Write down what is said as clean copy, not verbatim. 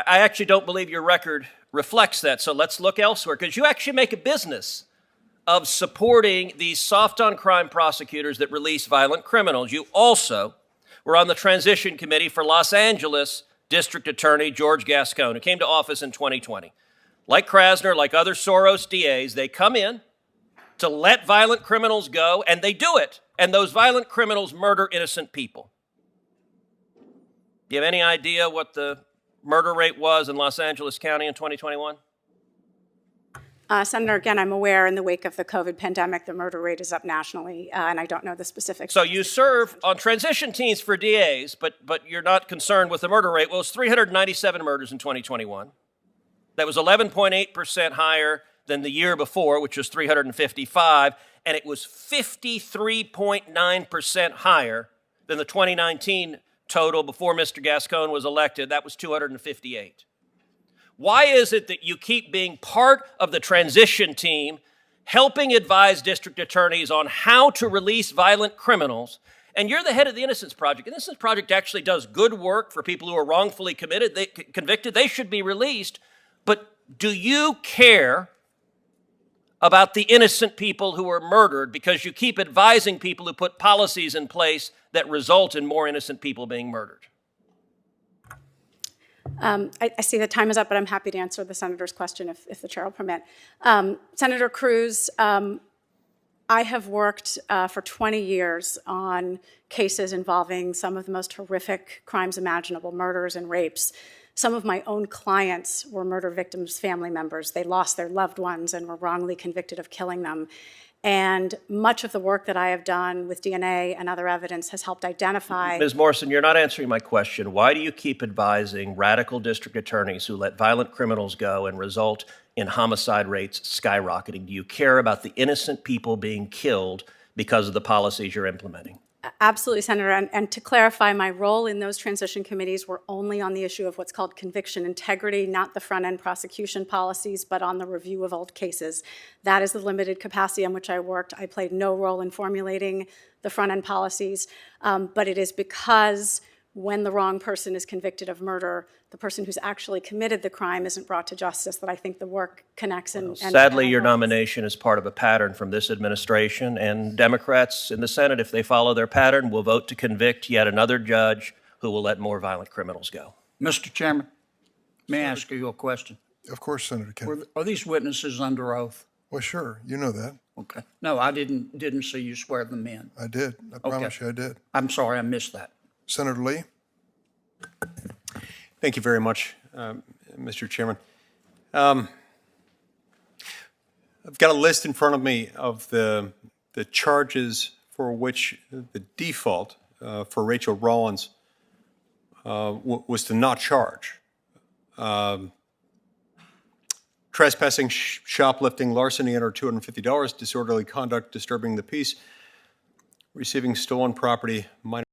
I actually don't believe your record reflects that. So let's look elsewhere, because you actually make a business of supporting these soft-on-crime prosecutors that release violent criminals. You also were on the transition committee for Los Angeles District Attorney George Gascon, who came to office in 2020. Like Krasner, like other Soros DAs, they come in to let violent criminals go, and they do it. And those violent criminals murder innocent people. Do you have any idea what the murder rate was in Los Angeles County in 2021? Senator, again, I'm aware in the wake of the COVID pandemic, the murder rate is up nationally, and I don't know the specifics. So you serve on transition teams for DAs, but you're not concerned with the murder rate. Well, it was 397 murders in 2021. That was 11.8% higher than the year before, which was 355, and it was 53.9% higher than the 2019 total before Mr. Gascon was elected. That was 258. Why is it that you keep being part of the transition team, helping advise district attorneys on how to release violent criminals, and you're the head of the Innocence Project? And the Innocence Project actually does good work for people who are wrongfully convicted. They should be released. But do you care about the innocent people who are murdered because you keep advising people who put policies in place that result in more innocent people being murdered? I see the time is up, but I'm happy to answer the senator's question if the chair will permit. Senator Cruz, I have worked for 20 years on cases involving some of the most horrific crimes imaginable, murders and rapes. Some of my own clients were murder victims' family members. They lost their loved ones and were wrongly convicted of killing them. And much of the work that I have done with DNA and other evidence has helped identify— Ms. Morrison, you're not answering my question. Why do you keep advising radical district attorneys who let violent criminals go and result in homicide rates skyrocketing? Do you care about the innocent people being killed because of the policies you're implementing? Absolutely, Senator. And to clarify, my role in those transition committees were only on the issue of what's called conviction integrity, not the front-end prosecution policies, but on the review of old cases. That is the limited capacity on which I worked. I played no role in formulating the front-end policies, but it is because when the wrong person is convicted of murder, the person who's actually committed the crime isn't brought to justice, that I think the work connects. Sadly, your nomination is part of a pattern from this administration, and Democrats in the Senate, if they follow their pattern, will vote to convict yet another judge who will let more violent criminals go. Mr. Chairman, may I ask you a question? Of course, Senator Kennedy. Are these witnesses under oath? Well, sure. You know that. Okay. No, I didn't see you swear them in. I did. I promise you I did. I'm sorry, I missed that. Senator Lee? Thank you very much, Mr. Chairman. I've got a list in front of me of the charges for which the default for Rachel Rollins was to not charge. Trespassing, shoplifting, larceny under $250, disorderly conduct, disturbing the peace, receiving stolen property, minor